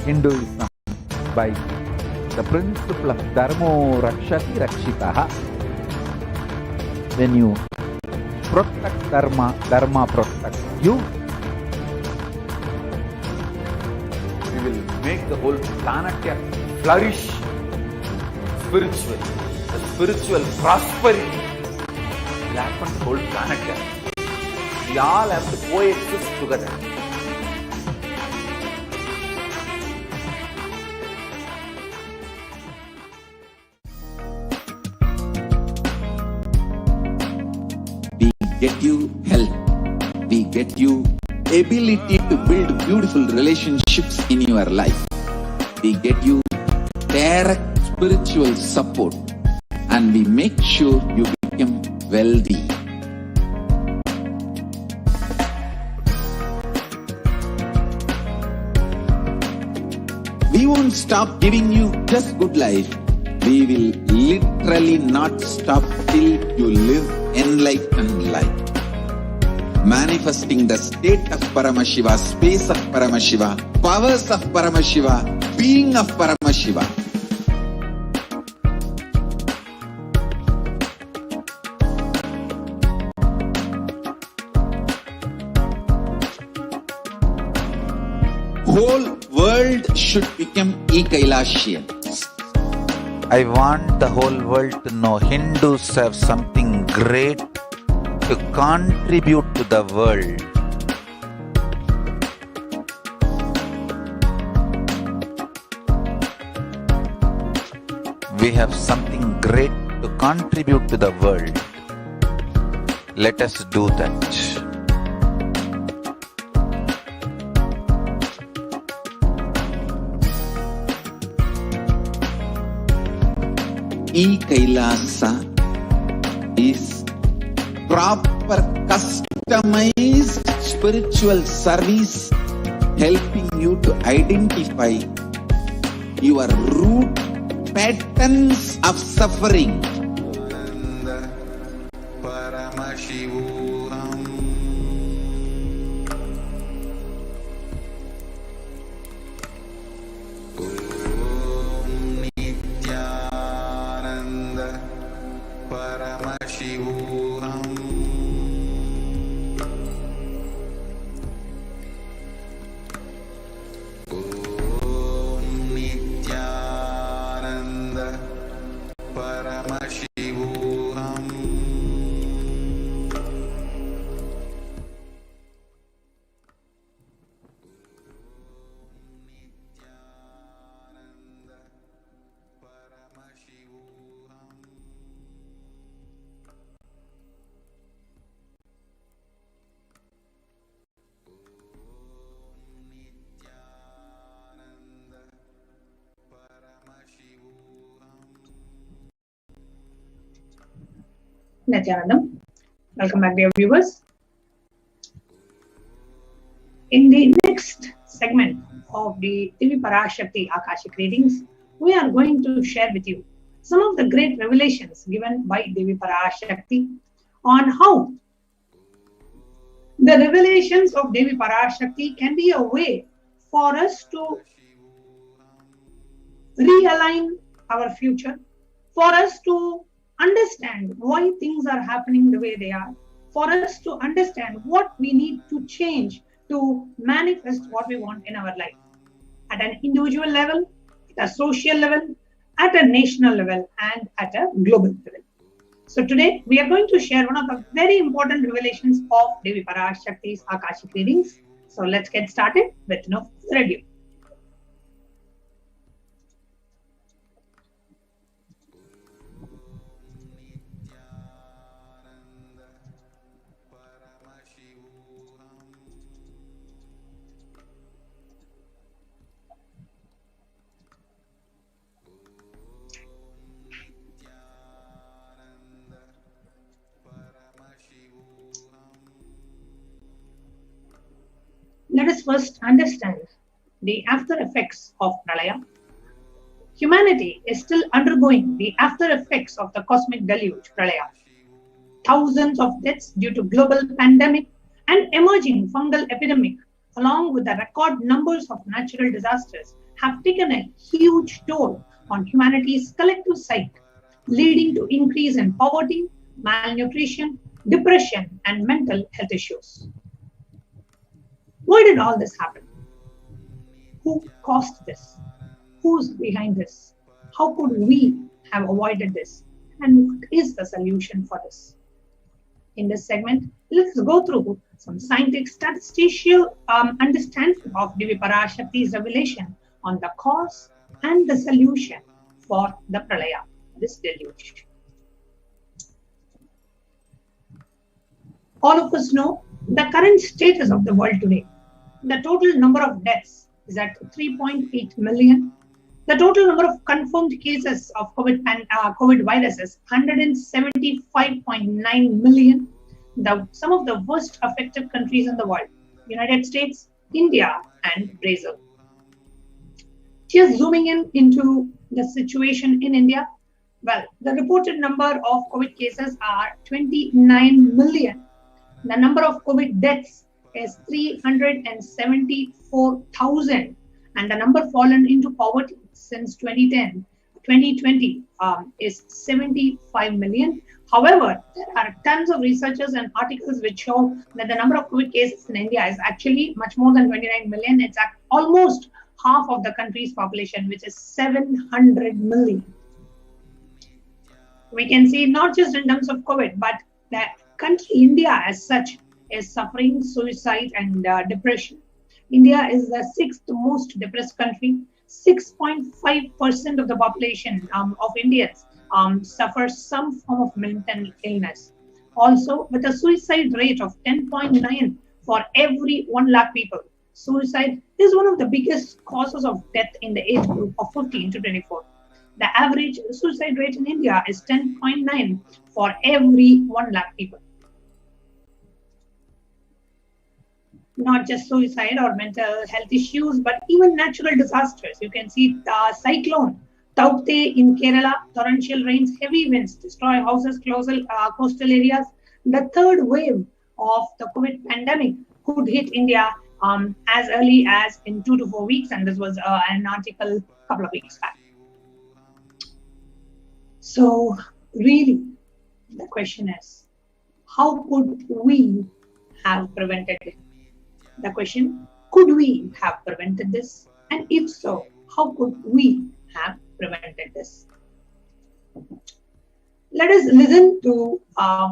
Hinduism by the principle of Dharmo Rakshati Rakshitaha. When you protect Dharma, Dharma protects you. We will make the whole planet flourish spiritually. The spiritual prosperity will happen to the whole planet. We all have to coexist together. We get you health. We get you ability to build beautiful relationships in your life. We get you direct spiritual support, and we make sure you become wealthy. We won't stop giving you just good life. We will literally not stop till you live enlightened life. Manifesting the state of Paramashiva, space of Paramashiva, powers of Paramashiva, being of Paramashiva. Whole world should become e-Kailashians. I want the whole world to know Hindus have something great to contribute to the world. We have something great to contribute to the world. Let us do that. E-Kailasa is proper customized spiritual service helping you to identify your root patterns of suffering. Nityanandam. Welcome back, dear viewers. In the next segment of the Devi Parashakti Akashic Readings, we are going to share with you some of the great revelations given by Devi Parashakti on how the revelations of Devi Parashakti can be a way for us to realign our future, for us to understand why things are happening the way they are, for us to understand what we need to change to manifest what we want in our life at an individual level, at a social level, at a national level, and at a global level. So today we are going to share one of the very important revelations of Devi Parashakti's Akashic Readings. So let's get started with no further ado. Let us first understand the after effects of Pralaya. Humanity is still undergoing the after effects of the cosmic deluge, Pralaya. Thousands of deaths due to global pandemic and emerging fungal epidemic, along with the record numbers of natural disasters, have taken a huge toll on humanity's collective psyche, leading to increase in poverty, malnutrition, depression, and mental health issues. Why did all this happen? Who caused this? Who's behind this? How could we have avoided this? And what is the solution for this? In this segment, let's go through some scientific statistical understanding of Devi Parashakti's revelation on the cause and the solution for the Pralaya, this deluge. All of us know the current status of the world today. The total number of deaths is at 3.8 million. The total number of confirmed cases of COVID virus is 175.9 million. Some of the worst affected countries in the world: United States, India, and Brazil. Just zooming into the situation in India. Well, the reported number of COVID cases are 29 million. The number of COVID deaths is 374,000, and the number fallen into poverty since 2020 is 75 million. However, there are tons of researchers and articles which show that the number of COVID cases in India is actually much more than 29 million. It's almost half of the country's population, which is 700 million. We can see not just in terms of COVID, but the country India as such is suffering suicide and depression. India is the 6th most depressed country. 6.5% of the population of Indians suffers some form of mental illness. Also, with a suicide rate of 10.9 for every 1 lakh people, suicide is one of the biggest causes of death in the age group of 15 to 24. The average suicide rate in India is 10.9 for every 1 lakh people. Not just suicide or mental health issues, but even natural disasters. You can see the cyclone Taukte in Kerala, torrential rains, heavy winds destroy houses, coastal areas. The third wave of the COVID pandemic could hit India as early as in 2 to 4 weeks, and this was an article a couple of weeks back. So really, the question is, how could we have prevented it? The question, could we have prevented this? And if so, how could we have prevented this? Let us listen to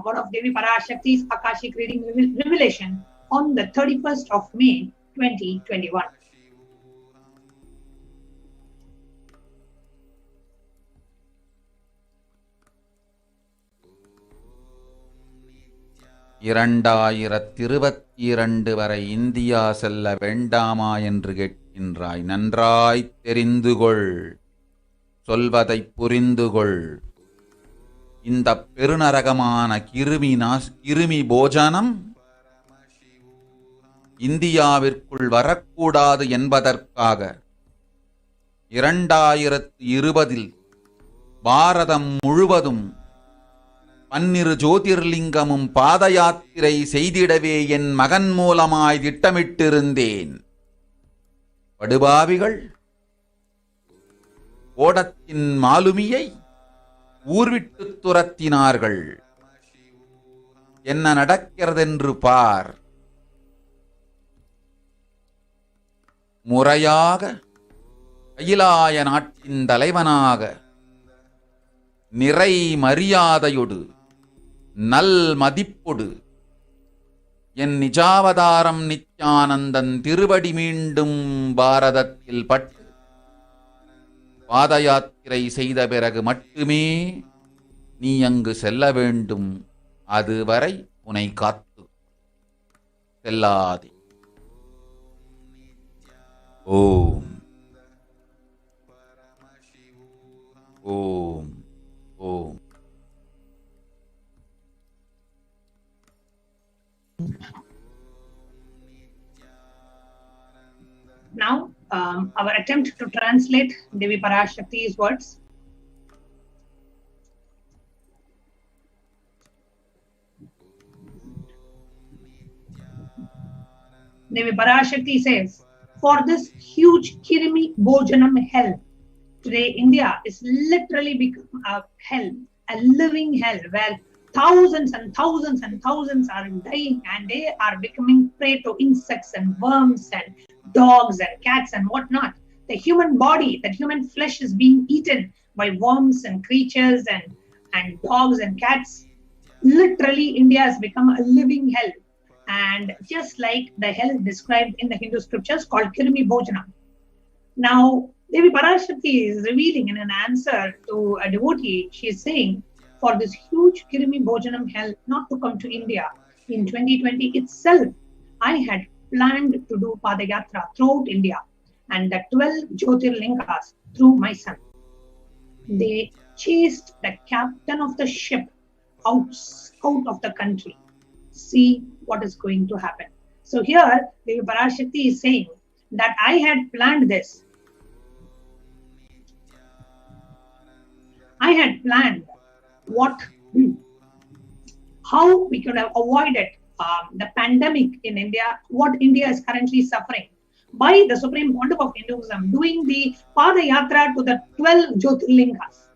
one of Devi Parashakti's Akashic Reading revelation on the 31st of May, 2021. இரண்டாயிரத்திருபத்திரண்டு வரை India செல்ல வேண்டாமா என்று கேட்கின்றாய். நன்றாய் தெரிந்துகொள், சொல்வதைப் புரிந்துகொள். இந்த பெருநரகமான கிருமி போஜனம் இந்தியாவிற்குள் வரக்கூடாது என்பதற்காக 2020 பாரதம் முழுவதும் 12 ஜோதிர்லிங்கமும் பாத யாத்திரை செய்திடவே என் மகன் மூலமாய் திட்டமிட்டிருந்தேன். படுபாவிகள் ஓடத்தின் மாலுமியை ஊர்விட்டு துரத்தினார்கள். என்ன நடக்கிறதென்று பார். முறையாக கைலாய நாட்டின் தலைவனாக நிறை மரியாதையொடு நல் மதிப்பொடு என் நிஜாவதாரம் நித்யானந்தன் திருவடி மீண்டும் பாரதத்தில் பட்டு பாத யாத்திரை செய்த பிறகு மட்டுமே நீ அங்கு செல்ல வேண்டும். அதுவரை உன்னை காத்து செல்லாதே. ஓம் ஓம் ஓம். Now, our attempt to translate Devi Parashakti's words. Devi Parashakti says, for this huge Kirimi Bojanam hell. Today, India is literally become a hell, a living hell, where thousands and thousands and thousands are dying and they are becoming prey to insects and worms and dogs and cats and whatnot. The human body, that human flesh is being eaten by worms and creatures and dogs and cats. Literally, India has become a living hell. And just like the hell described in the Hindu scriptures called Kirimi Bojanam. Now, Devi Parashakti is revealing in an answer to a devotee, she is saying, for this huge Kirimi Bojanam hell not to come to India in 2020 itself, I had planned to do Padayatra throughout India and the 12 Jyotirlingas through my son. They chased the captain of the ship out of the country. See what is going to happen. So here, Devi Parashakti is saying that I had planned this. I had planned how we could have avoided the pandemic in India, what India is currently suffering, by the Supreme Pontiff of Hinduism doing the Padayatra to the 12 Jyotirlingas.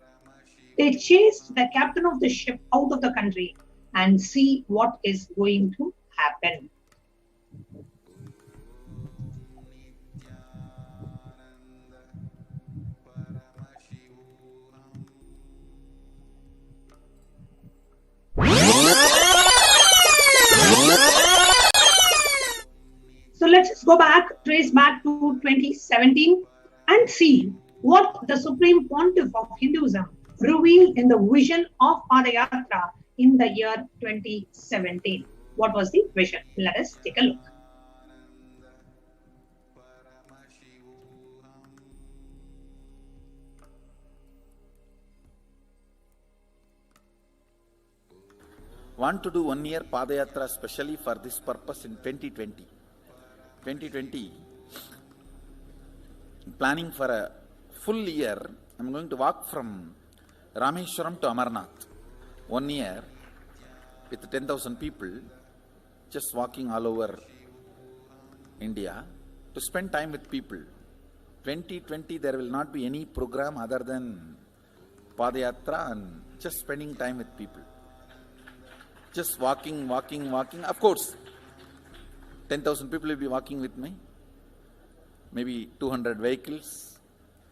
They chased the captain of the ship out of the country and see what is going to happen. So let's just go back, trace back to 2017 and see what the Supreme Pontiff of Hinduism revealed in the vision of Padayatra in the year 2017. What was the vision? Let us take a look. Want to do 1 year Padayatra specially for this purpose in 2020. 2020, planning for a full year. I'm going to walk from Rameshwaram to Amarnath. 1 year with 10,000 people, just walking all over India to spend time with people. 2020, there will not be any program other than Padayatra and just spending time with people. Just walking. Of course, 10,000 people will be walking with me. Maybe 200 vehicles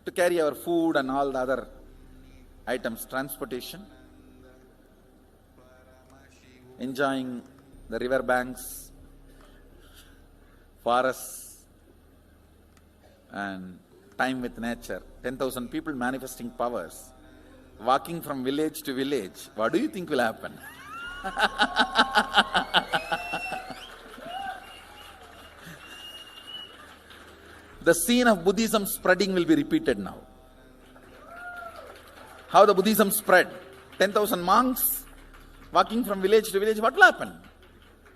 to carry our food and all the other items, transportation. Enjoying the river banks, forests, and time with nature. 10,000 people manifesting powers, walking from village to village. What do you think will happen? The scene of Buddhism spreading will be repeated now. How the Buddhism spread. 10,000 monks walking from village to village. What will happen?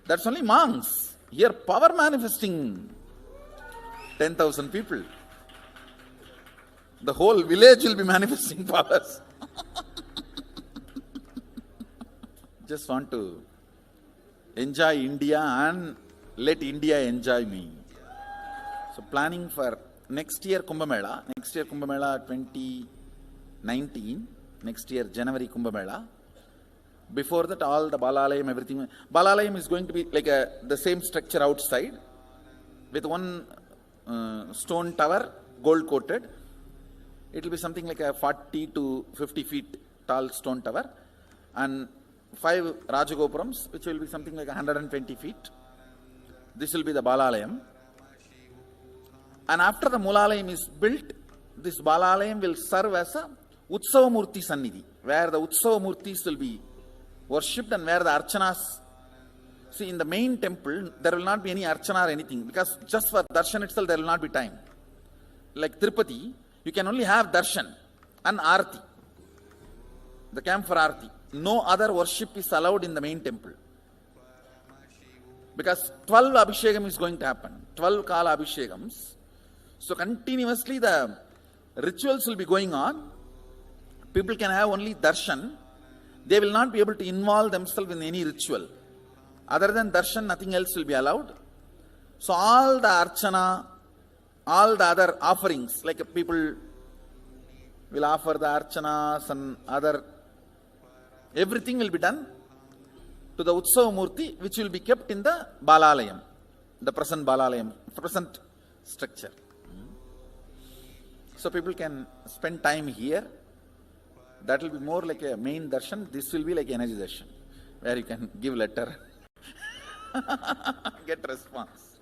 That's only monks. Here power manifesting 10,000 people. The whole village will be manifesting powers. Just want to enjoy India and let India enjoy me. So planning for next year Kumbh Mela 2019, next year January Kumbh Mela. Before that, all the Balalayam, everything. Balalayam is going to be like the same structure outside with one stone tower, gold coated. It will be something like a 40 to 50 feet tall stone tower and 5 Rajagopurams, which will be something like 120 feet. This will be the Balalayam. And after the Mulalayam is built, this Balalayam will serve as a Utsava Murti Sannidhi, where the Utsava Murtis will be worshipped and where the Archanas. See, in the main temple, there will not be any Archana or anything, because just for Darshan itself, there will not be time. Like Tirupati, you can only have Darshan and Arati, the camp for Arati. No other worship is allowed in the main temple. Because 12 Abhishekam is going to happen, 12 Kala Abhishekams. So continuously the rituals will be going on. People can have only darshan. They will not be able to involve themselves in any ritual. Other than darshan, nothing else will be allowed. So all the archana, all the other offerings, like people will offer the archanas and other, everything will be done to the Utsava Murti, which will be kept in the Balalayam, the present Balalayam, present structure. So people can spend time here. That will be more like a main darshan. This will be like energy darshan, where you can give letter, get response.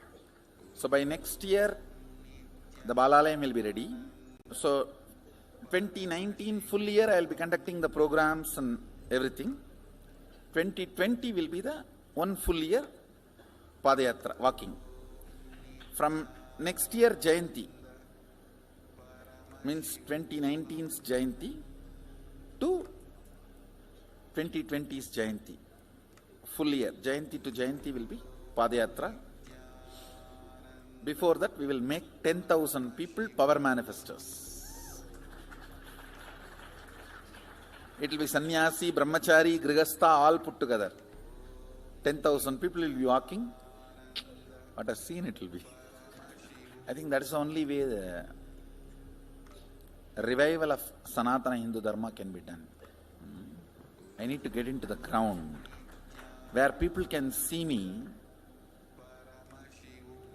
So by next year, the Balalayam will be ready. So 2019 full year, I will be conducting the programs and everything. 2020 will be the one full year Padayatra, walking. From next year, Jayanti, means 2019's Jayanti to 2020's Jayanti. Full year, Jayanti to Jayanti will be Padayatra. Before that, we will make 10,000 people power manifestors. It will be sannyasi, brahmachari, grihastha, all put together. 10,000 people will be walking. What a scene it will be. I think that is the only way the revival of Sanatana Hindu Dharma can be done. I need to get into the ground where people can see me,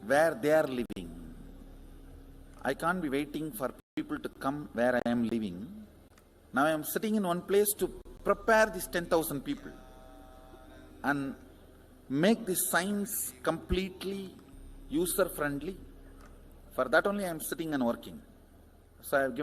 where they are living. I can't be waiting for people to come where I am living. Now I am sitting in one place to prepare these 10,000 people and make the science completely user-friendly. For that only I am sitting and working. So I have given